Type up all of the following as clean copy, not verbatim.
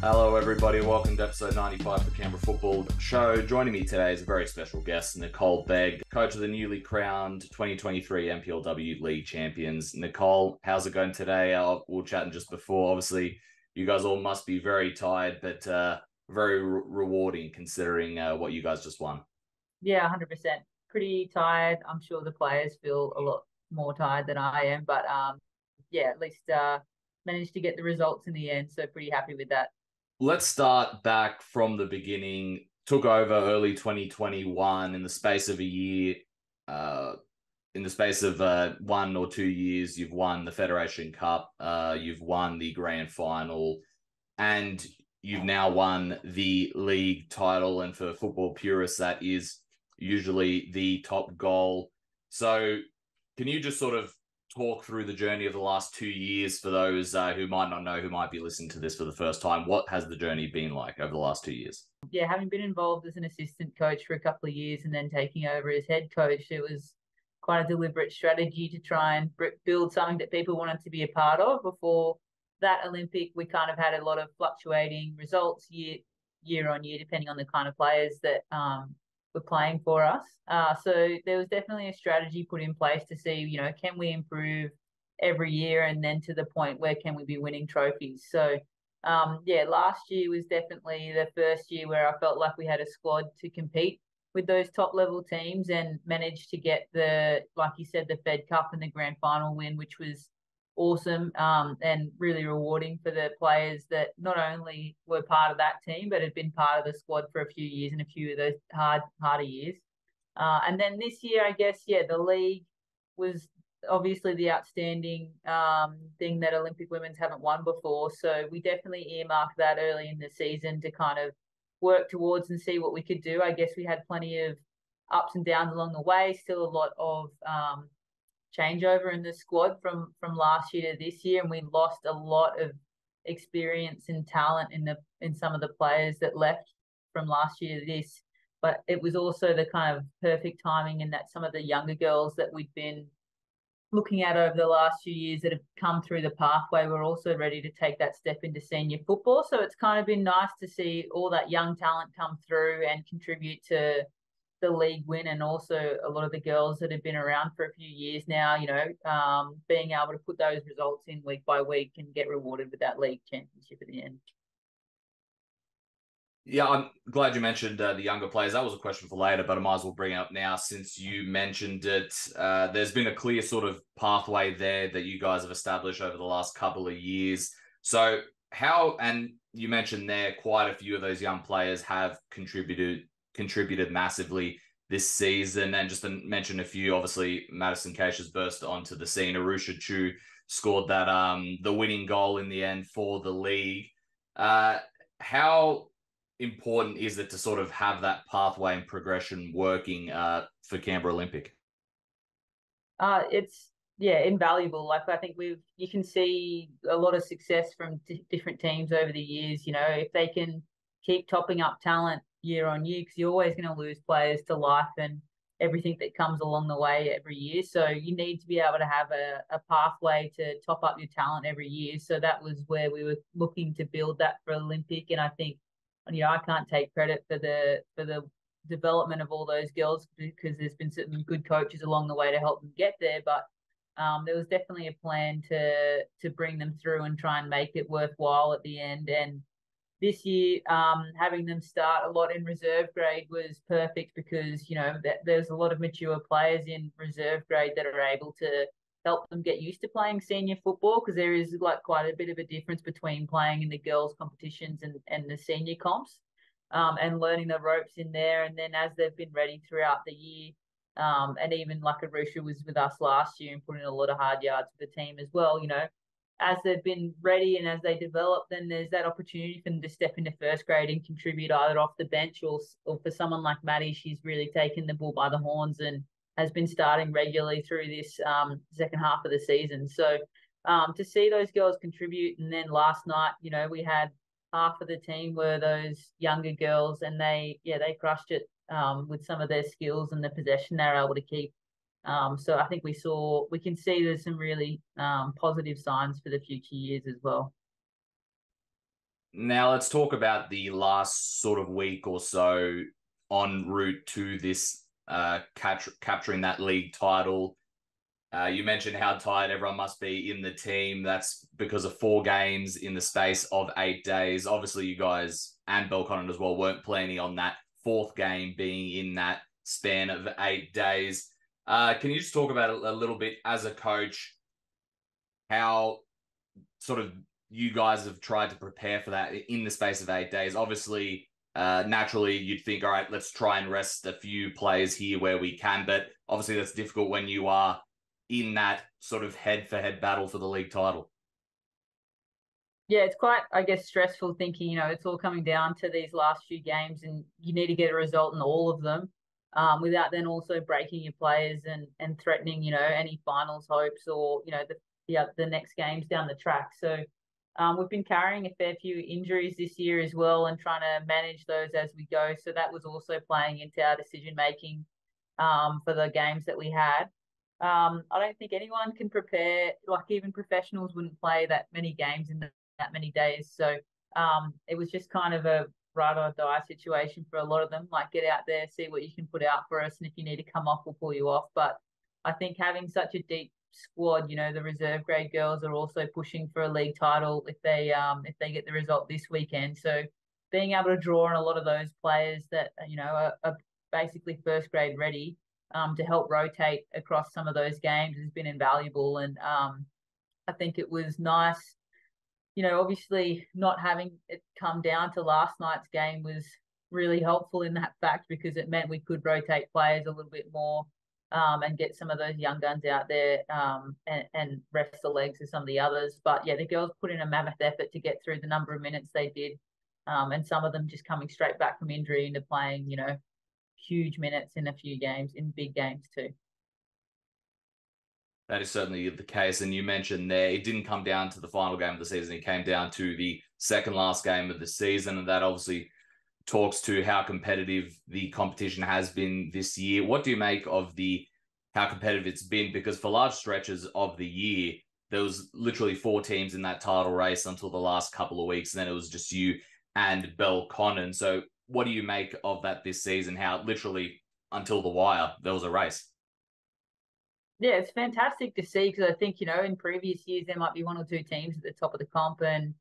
Hello, everybody. Welcome to episode 95 of the Canberra Football Show. Joining me today is a very special guest, Nicole Begg, coach of the newly crowned 2023 NPLW League Champions. Nicole, how's it going today? We were chatting just before. Obviously, you guys all must be very tired, but very rewarding considering what you guys just won. Yeah, 100%. Pretty tired. I'm sure the players feel a lot more tired than I am, but yeah, at least managed to get the results in the end. So pretty happy with that. Let's start back from the beginning. Took over early 2021 in the space of a year. In the space of 1 or 2 years, you've won the Federation Cup, you've won the grand final, and you've now won the league title. And for football purists, that is usually the top goal. So can you just sort of talk through the journey of the last 2 years for those who might not know, who might be listening to this for the first time? What has the journey been like over the last 2 years? Yeah, having been involved as an assistant coach for a couple of years and then taking over as head coach, it was quite a deliberate strategy to try and build something that people wanted to be a part of. Before that Olympic, we kind of had a lot of fluctuating results year on year, depending on the kind of players that were playing for us. So there was definitely a strategy put in place to see, can we improve every year, and then to the point where can we be winning trophies. So yeah, last year was definitely the first year where I felt like we had a squad to compete with those top level teams and managed to get like you said, the Fed Cup and the grand final win, which was awesome and really rewarding for the players that not only were part of that team, but had been part of the squad for a few years and a few of those harder years. And then this year, I guess, yeah, the league was obviously the outstanding thing that Olympic women's haven't won before. So we definitely earmarked that early in the season to kind of work towards and see what we could do. I guess we had plenty of ups and downs along the way, still a lot of changeover in the squad from last year to this year, and we lost a lot of experience and talent in some of the players that left from last year to this. But it was also the kind of perfect timing in that some of the younger girls that we'd been looking at over the last few years that have come through the pathway were also ready to take that step into senior football. So it's kind of been nice to see all that young talent come through and contribute to the league win, and also a lot of the girls that have been around for a few years now, being able to put those results in week by week and get rewarded with that league championship at the end. Yeah, I'm glad you mentioned the younger players. That was a question for later, but I might as well bring it up now since you mentioned it. There's been a clear sort of pathway there that you guys have established over the last couple of years. So and you mentioned there quite a few of those young players have contributed massively this season. And just to mention a few, obviously, Madison Case has burst onto the scene. Arusha Chu scored that the winning goal in the end for the league. How important is it to sort of have that pathway and progression working for Canberra Olympic? It's invaluable. Like I think you can see a lot of success from different teams over the years. If they can keep topping up talent year on year, because you're always going to lose players to life and everything that comes along the way every year. So you need to be able to have a pathway to top up your talent every year. So that was where we were looking to build that for Olympic. And I think, I can't take credit for the development of all those girls because there's been some good coaches along the way to help them get there. But there was definitely a plan to bring them through and try and make it worthwhile at the end. And this year, having them start a lot in reserve grade was perfect because, there's a lot of mature players in reserve grade that are able to help them get used to playing senior football, because there is like quite a bit of a difference between playing in the girls' competitions and the senior comps, and learning the ropes in there. And then as they've been ready throughout the year, and even like Arusha was with us last year and put in a lot of hard yards for the team as well, as they've been ready and as they develop, then there's that opportunity for them to step into first grade and contribute either off the bench or for someone like Maddie, she's really taken the bull by the horns and has been starting regularly through this second half of the season. So to see those girls contribute, and then last night, we had half of the team were those younger girls, and they crushed it with some of their skills and the possession they were able to keep. So I think we can see there's some really positive signs for the future years as well. Now let's talk about the last sort of week or so en route to this capturing that league title. You mentioned how tired everyone must be in the team. That's because of 4 games in the space of 8 days. Obviously, you guys and Belconnen as well weren't planning on that 4th game being in that span of 8 days. Can you just talk about a little bit as a coach, how sort of you guys have tried to prepare for that in the space of 8 days? Obviously, naturally, you'd think, all right, let's try and rest a few players here where we can. But obviously, that's difficult when you are in that sort of head-for-head battle for the league title. Yeah, it's quite, I guess, stressful thinking, it's all coming down to these last few games and you need to get a result in all of them without then also breaking your players and threatening, any finals hopes or, the next games down the track. So we've been carrying a fair few injuries this year as well and trying to manage those as we go. So that was also playing into our decision-making for the games that we had. I don't think anyone can prepare, like even professionals wouldn't play that many games in that many days. So it was just kind of a ride or die situation for a lot of them. Like, get out there, see what you can put out for us, and if you need to come off, we'll pull you off. But I think having such a deep squad, the reserve grade girls are also pushing for a league title if they get the result this weekend. So being able to draw on a lot of those players that are basically first grade ready to help rotate across some of those games has been invaluable. And I think it was nice, obviously not having it come down to last night's game was really helpful in that fact, because it meant we could rotate players a little bit more and get some of those young guns out there and rest the legs of some of the others. But yeah, the girls put in a mammoth effort to get through the number of minutes they did. And some of them just coming straight back from injury into playing, huge minutes in a few games, in big games too. That is certainly the case. And you mentioned there, it didn't come down to the final game of the season. It came down to the second last game of the season. And that obviously talks to how competitive the competition has been this year. What do you make of how competitive it's been? Because for large stretches of the year, there was literally 4 teams in that title race until the last couple of weeks. And then it was just you and Belconnen. So what do you make of that this season? How literally until the wire, there was a race. Yeah, it's fantastic to see, because I think, in previous years, there might be 1 or 2 teams at the top of the comp and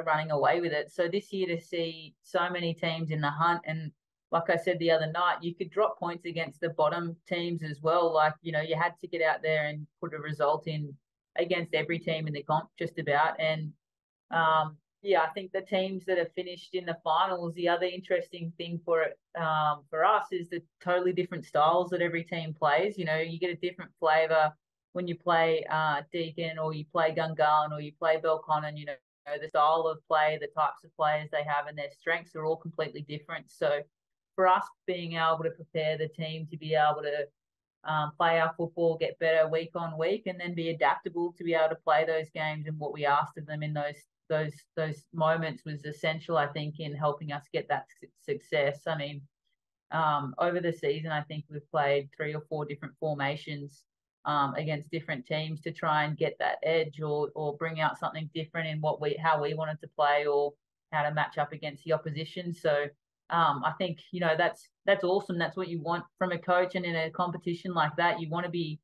running away with it. So this year to see so many teams in the hunt, and like I said the other night, you could drop points against the bottom teams as well. Like, you had to get out there and put a result in against every team in the comp just about. And yeah, I think the teams that have finished in the finals, the other interesting thing for us is the totally different styles that every team plays. You get a different flavour when you play Deakin or you play Gungahlin or you play Belconnen. The style of play, the types of players they have and their strengths are all completely different. So for us, being able to prepare the team to be able to play our football, get better week on week, and then be adaptable to be able to play those games and what we asked of them in those moments was essential, I think, in helping us get that success. I mean, over the season, I think we've played 3 or 4 different formations against different teams to try and get that edge or bring out something different in how we wanted to play or how to match up against the opposition. So I think that's awesome. That's what you want from a coach, and in a competition like that, you want to be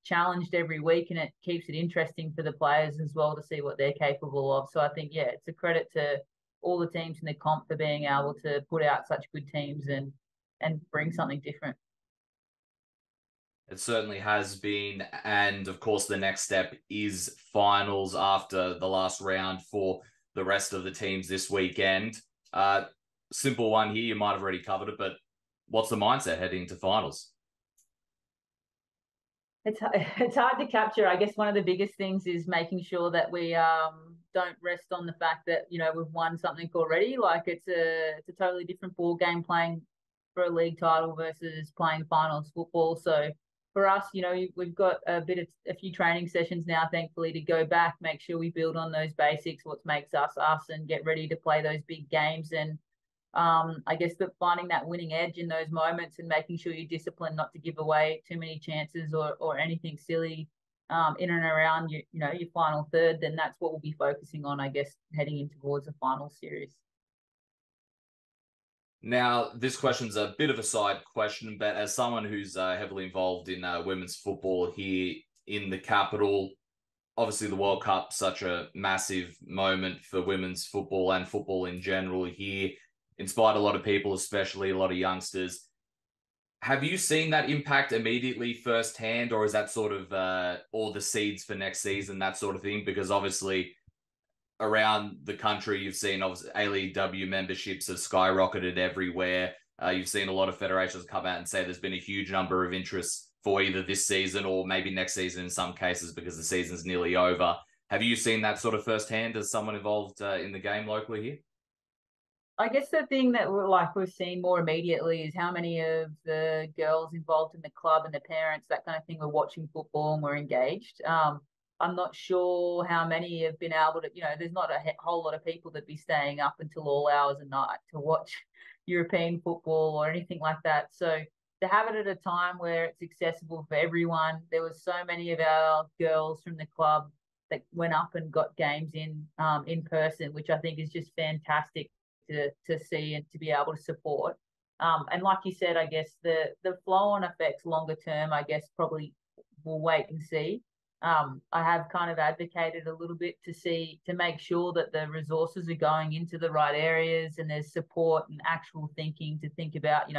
challenged every week, and it keeps it interesting for the players as well to see what they're capable of. So I think, yeah, it's a credit to all the teams in the comp for being able to put out such good teams and bring something different. It certainly has been. And of course, the next step is finals after the last round for the rest of the teams this weekend. Simple one here, you might have already covered it, but what's the mindset heading to finals? It's hard to capture. I guess one of the biggest things is making sure that we don't rest on the fact that we've won something already. Like, it's a totally different ball game playing for a league title versus playing finals football. So for us, we've got a few training sessions now, thankfully, to go back, make sure we build on those basics, what makes us us, and get ready to play those big games. And I guess that finding that winning edge in those moments and making sure you're disciplined not to give away too many chances or anything silly in and around your final third, then that's what we'll be focusing on, I guess, heading in towards the final series. Now, this question's a bit of a side question, but as someone who's heavily involved in women's football here in the capital, obviously the World Cup, such a massive moment for women's football and football in general here, inspired a lot of people, especially a lot of youngsters. Have you seen that impact immediately firsthand, or is that sort of all the seeds for next season, that sort of thing? Because obviously around the country, you've seen obviously ALEW memberships have skyrocketed everywhere. You've seen a lot of federations come out and say there's been a huge number of interests for either this season or maybe next season in some cases because the season's nearly over. Have you seen that sort of firsthand as someone involved in the game locally here? I guess the thing that we've seen more immediately is how many of the girls involved in the club and the parents, that kind of thing, were watching football and were engaged. I'm not sure how many have been able to, there's not a whole lot of people that be staying up until all hours of night to watch European football or anything like that. So to have it at a time where it's accessible for everyone, there was so many of our girls from the club that went up and got games in person, which I think is just fantastic to see and to be able to support. And like you said, I guess the flow-on effects longer term, I guess probably we'll wait and see. I have kind of advocated a little bit to make sure that the resources are going into the right areas and there's support and actual thinking to think about,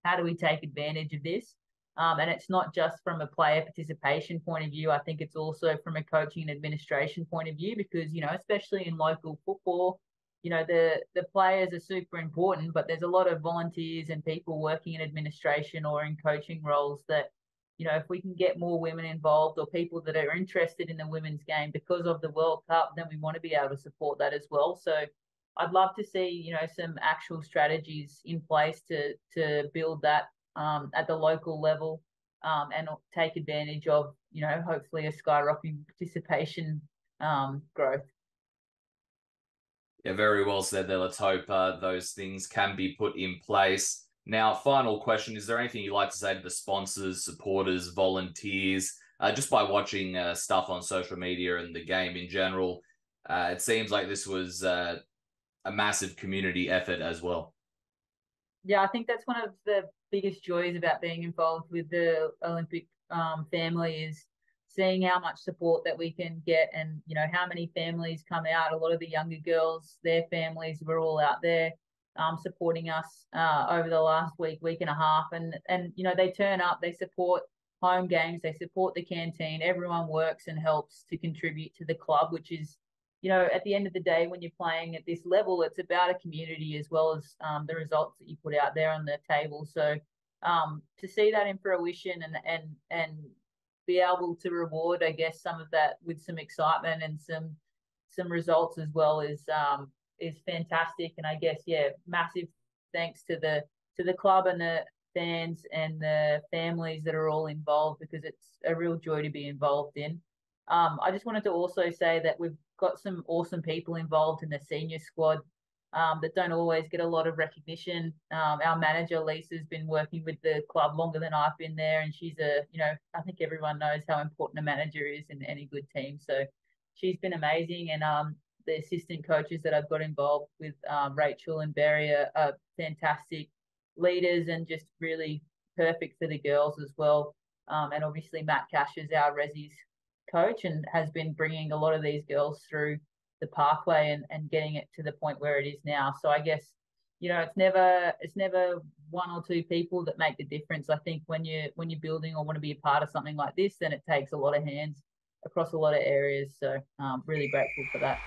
how do we take advantage of this? And it's not just from a player participation point of view. I think it's also from a coaching and administration point of view because, especially in local football, the players are super important, but there's a lot of volunteers and people working in administration or in coaching roles that, if we can get more women involved or people that are interested in the women's game because of the World Cup, then we want to be able to support that as well. So I'd love to see, some actual strategies in place to build that at the local level and take advantage of, hopefully a skyrocketing participation growth. Yeah, very well said there. Let's hope those things can be put in place. Now, final question. Is there anything you'd like to say to the sponsors, supporters, volunteers, just by watching stuff on social media and the game in general? It seems like this was a massive community effort as well. Yeah, I think that's one of the biggest joys about being involved with the Olympic family is seeing how much support that we can get and, how many families come out. A lot of the younger girls, their families were all out there supporting us over the last week and a half. And they turn up, they support home games, they support the canteen. Everyone works and helps to contribute to the club, which is, at the end of the day, when you're playing at this level, it's about a community as well as the results that you put out there on the table. So to see that in fruition and be able to reward, I guess, some of that with some excitement and some results as well is fantastic. And I guess, yeah, massive thanks to the club and the fans and the families that are all involved because it's a real joy to be involved in. I just wanted to also say that we've got some awesome people involved in the senior squad that don't always get a lot of recognition. Our manager, Lisa, has been working with the club longer than I've been there, and she's I think everyone knows how important a manager is in any good team. So she's been amazing, and the assistant coaches that I've got involved with, Rachel and Barry, are fantastic leaders and just really perfect for the girls as well. And obviously Matt Cash is our Resi's coach and has been bringing a lot of these girls through the pathway and getting it to the point where it is now. So I guess, it's never one or two people that make the difference. I think when you're building or want to be a part of something like this, then it takes a lot of hands across a lot of areas. So really grateful for that.